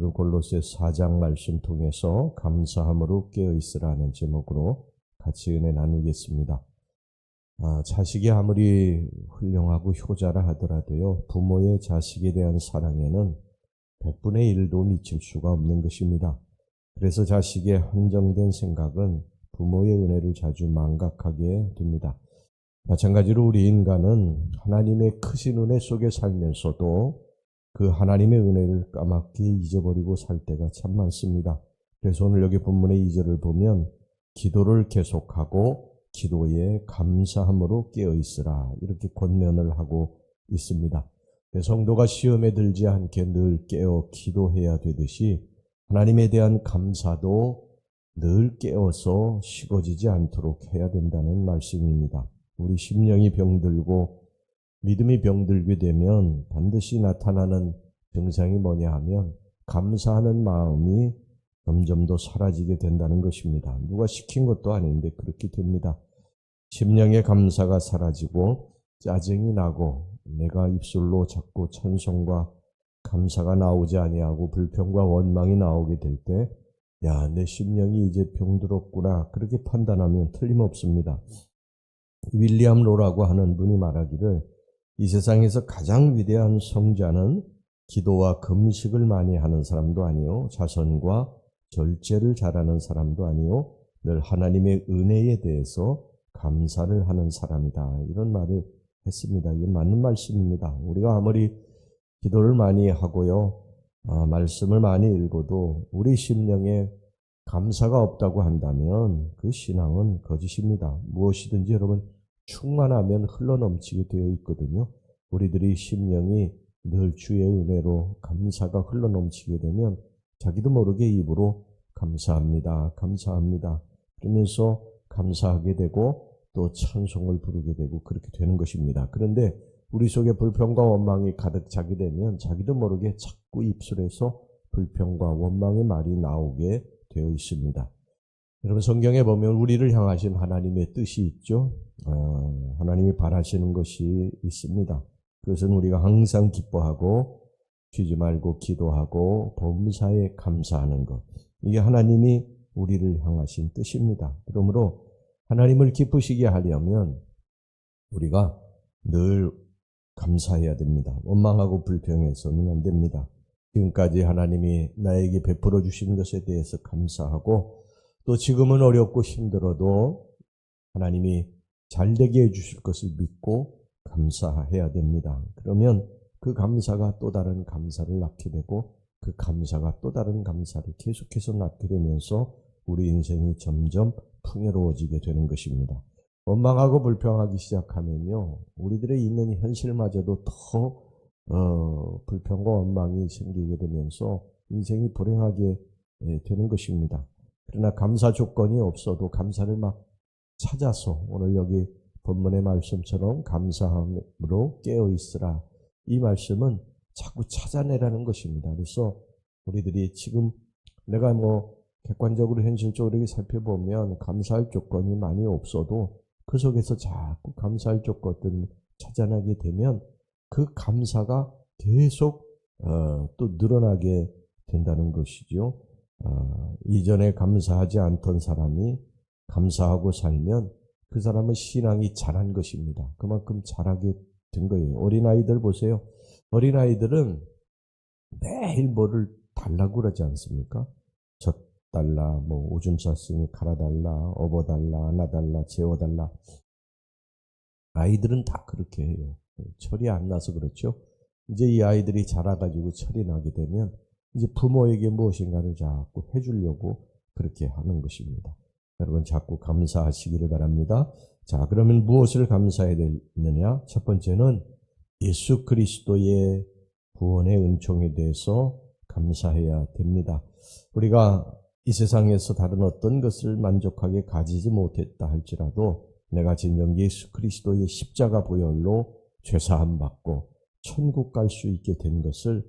오늘 골로새 4장 말씀 통해서 감사함으로 깨어있으라는 제목으로 같이 은혜 나누겠습니다. 자식이 아무리 훌륭하고 효자라 하더라도요, 부모의 자식에 대한 사랑에는 100분의 1도 미칠 수가 없는 것입니다. 그래서 자식의 한정된 생각은 부모의 은혜를 자주 망각하게 됩니다. 마찬가지로 우리 인간은 하나님의 크신 은혜 속에 살면서도 그 하나님의 은혜를 까맣게 잊어버리고 살 때가 참 많습니다. 그래서 오늘 여기 본문의 2절을 보면 기도를 계속하고 기도에 감사함으로 깨어있으라 이렇게 권면을 하고 있습니다. 성도가 시험에 들지 않게 늘 깨어 기도해야 되듯이 하나님에 대한 감사도 늘 깨어서 식어지지 않도록 해야 된다는 말씀입니다. 우리 심령이 병들고 믿음이 병들게 되면 반드시 나타나는 증상이 뭐냐 하면 감사하는 마음이 점점 더 사라지게 된다는 것입니다. 누가 시킨 것도 아닌데 그렇게 됩니다. 심령의 감사가 사라지고 짜증이 나고 내가 입술로 자꾸 찬송과 감사가 나오지 아니하고 불평과 원망이 나오게 될 때 야, 내 심령이 이제 병들었구나 그렇게 판단하면 틀림없습니다. 윌리엄 로라고 하는 분이 말하기를 이 세상에서 가장 위대한 성자는 기도와 금식을 많이 하는 사람도 아니요 자선과 절제를 잘하는 사람도 아니요 늘 하나님의 은혜에 대해서 감사를 하는 사람이다. 이런 말을 했습니다. 이게 맞는 말씀입니다. 우리가 아무리 기도를 많이 하고요 말씀을 많이 읽어도 우리 심령에 감사가 없다고 한다면 그 신앙은 거짓입니다. 무엇이든지 여러분 충만하면 흘러넘치게 되어 있거든요. 우리들이 심령이 늘 주의 은혜로 감사가 흘러넘치게 되면 자기도 모르게 입으로 감사합니다. 감사합니다. 그러면서 감사하게 되고 또 찬송을 부르게 되고 그렇게 되는 것입니다. 그런데 우리 속에 불평과 원망이 가득 차게 되면 자기도 모르게 자꾸 입술에서 불평과 원망의 말이 나오게 되어 있습니다. 여러분 성경에 보면 우리를 향하신 하나님의 뜻이 있죠. 하나님이 바라시는 것이 있습니다. 그것은 우리가 항상 기뻐하고 쉬지 말고 기도하고 범사에 감사하는 것. 이게 하나님이 우리를 향하신 뜻입니다. 그러므로 하나님을 기쁘시게 하려면 우리가 늘 감사해야 됩니다. 원망하고 불평해서는 안 됩니다. 지금까지 하나님이 나에게 베풀어 주신 것에 대해서 감사하고 또 지금은 어렵고 힘들어도 하나님이 잘되게 해주실 것을 믿고 감사해야 됩니다. 그러면 그 감사가 또 다른 감사를 낳게 되고 그 감사가 또 다른 감사를 계속해서 낳게 되면서 우리 인생이 점점 풍요로워지게 되는 것입니다. 원망하고 불평하기 시작하면요 우리들의 있는 현실마저도 더 불평과 원망이 생기게 되면서 인생이 불행하게 되는 것입니다. 그러나 감사 조건이 없어도 감사를 막 찾아서 오늘 여기 본문의 말씀처럼 감사함으로 깨어있으라 이 말씀은 자꾸 찾아내라는 것입니다. 그래서 우리들이 지금 내가 객관적으로 현실적으로 살펴보면 감사할 조건이 많이 없어도 그 속에서 자꾸 감사할 조건들을 찾아내게 되면 그 감사가 계속 또 늘어나게 된다는 것이죠. 이전에 감사하지 않던 사람이 감사하고 살면 그 사람은 신앙이 자란 것입니다. 그만큼 자라게 된 거예요. 어린아이들 보세요. 어린아이들은 매일 뭐를 달라고 그러지 않습니까? 젖달라, 오줌 쌌으니 갈아달라, 업어달라, 안아달라, 재워달라. 아이들은 다 그렇게 해요. 철이 안 나서 그렇죠. 이제 이 아이들이 자라가지고 철이 나게 되면 이제 부모에게 무엇인가를 자꾸 해주려고 그렇게 하는 것입니다. 여러분 자꾸 감사하시기를 바랍니다. 자, 그러면 무엇을 감사해야 되느냐? 첫 번째는 예수 그리스도의 구원의 은총에 대해서 감사해야 됩니다. 우리가 이 세상에서 다른 어떤 것을 만족하게 가지지 못했다 할지라도 내가 진정 예수 그리스도의 십자가 보혈로 죄사함 받고 천국 갈 수 있게 된 것을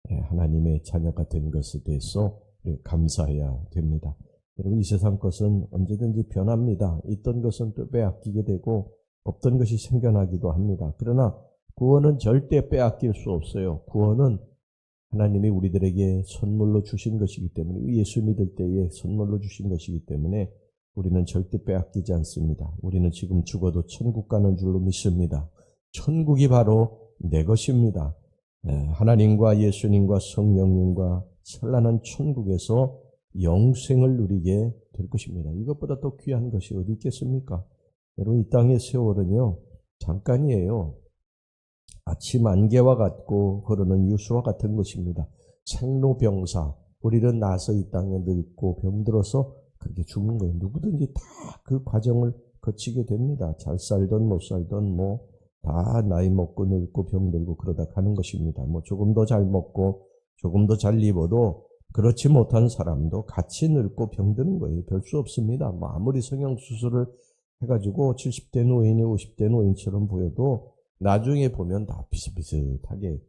하나님의 자녀가 된 것에 대해서 감사해야 됩니다. 여러분 이 세상 것은 언제든지 변합니다. 있던 것은 또 빼앗기게 되고 없던 것이 생겨나기도 합니다. 그러나 구원은 절대 빼앗길 수 없어요. 구원은 하나님이 우리들에게 선물로 주신 것이기 때문에, 예수 믿을 때에 선물로 주신 것이기 때문에 우리는 절대 빼앗기지 않습니다. 우리는 지금 죽어도 천국 가는 줄로 믿습니다. 천국이 바로 내 것입니다. 하나님과 예수님과 성령님과 찬란한 천국에서 영생을 누리게 될 것입니다. 이것보다 더 귀한 것이 어디 있겠습니까? 여러분, 이 땅의 세월은요, 잠깐이에요. 아침 안개와 같고 흐르는 유수와 같은 것입니다. 생로병사, 우리는 나서 이 땅에 늙고 병들어서 그렇게 죽는 거예요. 누구든지 다 그 과정을 거치게 됩니다. 잘 살던 못 살던 다 나이 먹고 늙고 병들고 그러다 가는 것입니다. 조금 더 잘 먹고 조금 더 잘 입어도 그렇지 못한 사람도 같이 늙고 병드는 거예요. 별 수 없습니다. 아무리 성형수술을 해가지고 70대 노인이 50대 노인처럼 보여도 나중에 보면 다 비슷비슷하게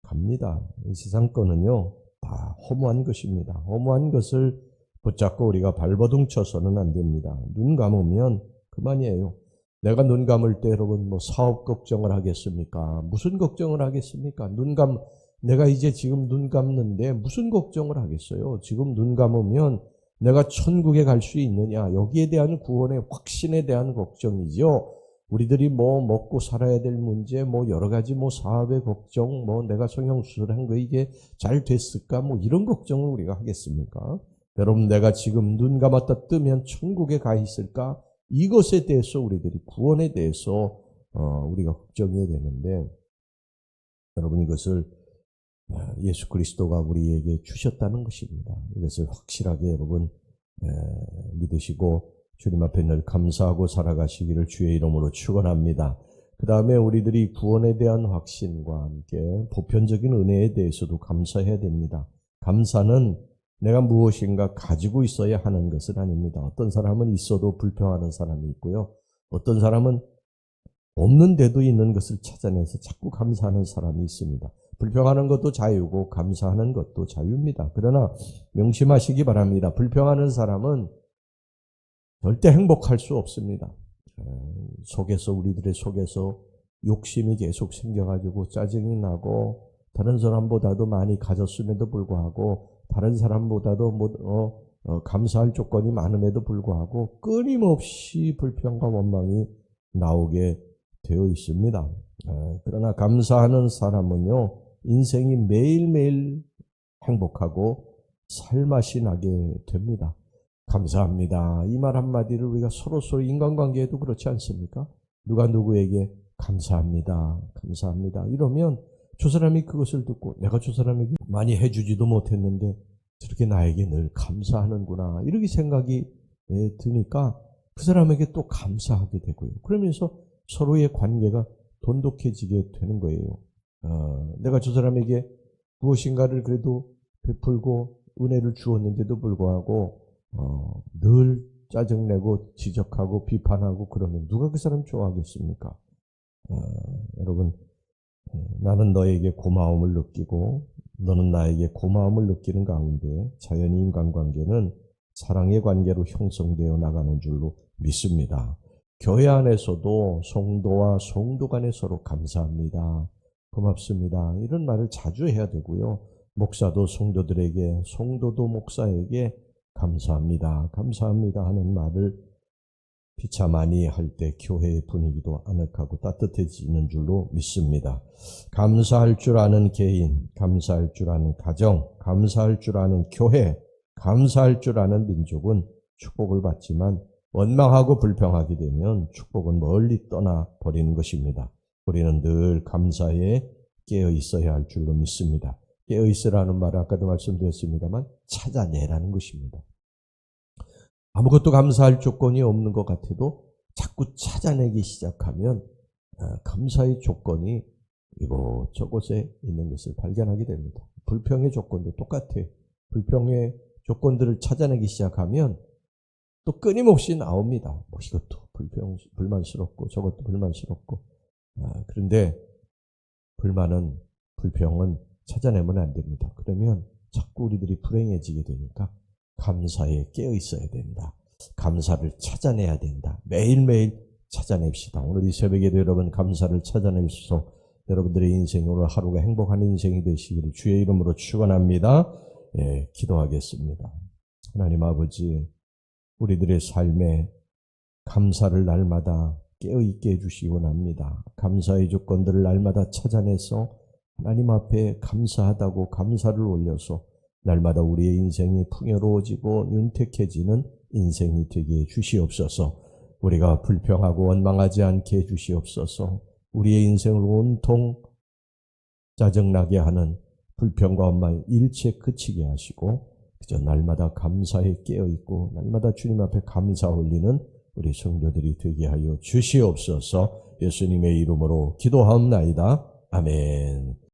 갑니다. 이 세상 거는요, 다 허무한 것입니다. 허무한 것을 붙잡고 우리가 발버둥 쳐서는 안 됩니다. 눈 감으면 그만이에요. 내가 눈 감을 때 여러분 사업 걱정을 하겠습니까? 무슨 걱정을 하겠습니까? 내가 이제 지금 눈 감는데 무슨 걱정을 하겠어요? 지금 눈 감으면 내가 천국에 갈 수 있느냐? 여기에 대한 구원의 확신에 대한 걱정이죠. 우리들이 먹고 살아야 될 문제, 여러 가지 사업의 걱정, 내가 성형수술한 거 이게 잘 됐을까? 이런 걱정을 우리가 하겠습니까? 여러분, 내가 지금 눈 감았다 뜨면 천국에 가 있을까? 이것에 대해서 우리들이 구원에 대해서 우리가 걱정해야 되는데, 여러분, 이것을 예수 그리스도가 우리에게 주셨다는 것입니다. 이것을 확실하게 여러분 믿으시고 주님 앞에 늘 감사하고 살아가시기를 주의 이름으로 축원합니다. 그 다음에 우리들이 구원에 대한 확신과 함께 보편적인 은혜에 대해서도 감사해야 됩니다. 감사는 내가 무엇인가 가지고 있어야 하는 것은 아닙니다. 어떤 사람은 있어도 불평하는 사람이 있고요. 어떤 사람은 없는데도 있는 것을 찾아내서 자꾸 감사하는 사람이 있습니다. 불평하는 것도 자유고 감사하는 것도 자유입니다. 그러나 명심하시기 바랍니다. 불평하는 사람은 절대 행복할 수 없습니다. 우리들의 속에서 욕심이 계속 생겨가지고 짜증이 나고 다른 사람보다도 많이 가졌음에도 불구하고 다른 사람보다도 감사할 조건이 많음에도 불구하고 끊임없이 불평과 원망이 나오게 되어 있습니다. 그러나 감사하는 사람은요, 인생이 매일매일 행복하고 살맛이 나게 됩니다. 감사합니다. 이 말 한마디를 우리가 서로 인간관계에도 그렇지 않습니까? 누가 누구에게 감사합니다. 감사합니다. 이러면 저 사람이 그것을 듣고 내가 저 사람에게 많이 해주지도 못했는데 저렇게 나에게 늘 감사하는구나. 이렇게 생각이 드니까 그 사람에게 또 감사하게 되고요. 그러면서 서로의 관계가 돈독해지게 되는 거예요. 내가 저 사람에게 무엇인가를 그래도 베풀고 은혜를 주었는데도 불구하고 늘 짜증내고 지적하고 비판하고 그러면 누가 그 사람 좋아하겠습니까? 여러분, 나는 너에게 고마움을 느끼고 너는 나에게 고마움을 느끼는 가운데 자연히 인간관계는 사랑의 관계로 형성되어 나가는 줄로 믿습니다. 교회 안에서도 성도와 성도 간에 서로 감사합니다. 고맙습니다. 이런 말을 자주 해야 되고요. 목사도 성도들에게, 성도도 목사에게 감사합니다. 감사합니다 하는 말을 비참하니 할 때 교회의 분위기도 아늑하고 따뜻해지는 줄로 믿습니다. 감사할 줄 아는 개인, 감사할 줄 아는 가정, 감사할 줄 아는 교회, 감사할 줄 아는 민족은 축복을 받지만 원망하고 불평하게 되면 축복은 멀리 떠나버리는 것입니다. 우리는 늘 감사에 깨어 있어야 할 줄로 믿습니다. 깨어 있으라는 말은 아까도 말씀드렸습니다만 찾아내라는 것입니다. 아무것도 감사할 조건이 없는 것 같아도 자꾸 찾아내기 시작하면 감사의 조건이 이곳저곳에 있는 것을 발견하게 됩니다. 불평의 조건도 똑같아요. 불평의 조건들을 찾아내기 시작하면 또 끊임없이 나옵니다. 이것도 불만스럽고 저것도 불만스럽고. 그런데 불평은 찾아내면 안 됩니다. 그러면 자꾸 우리들이 불행해지게 되니까 감사에 깨어 있어야 된다. 감사를 찾아내야 된다. 매일매일 찾아냅시다. 오늘 이 새벽에도 여러분 감사를 찾아낼 수 여러분들의 인생이 오늘 하루가 행복한 인생이 되시기를 주의 이름으로 축원합니다. 예, 기도하겠습니다. 하나님 아버지, 우리들의 삶에 감사를 날마다 깨어있게 해주시기 원합니다. 감사의 조건들을 날마다 찾아내서 하나님 앞에 감사하다고 감사를 올려서 날마다 우리의 인생이 풍요로워지고 윤택해지는 인생이 되게 해주시옵소서. 우리가 불평하고 원망하지 않게 해주시옵소서. 우리의 인생을 온통 짜증나게 하는 불평과 원망 일체 그치게 하시고 그저 날마다 감사에 깨어있고 날마다 주님 앞에 감사 올리는 우리 성도들이 되게 하여 주시옵소서. 예수님의 이름으로 기도하옵나이다. 아멘.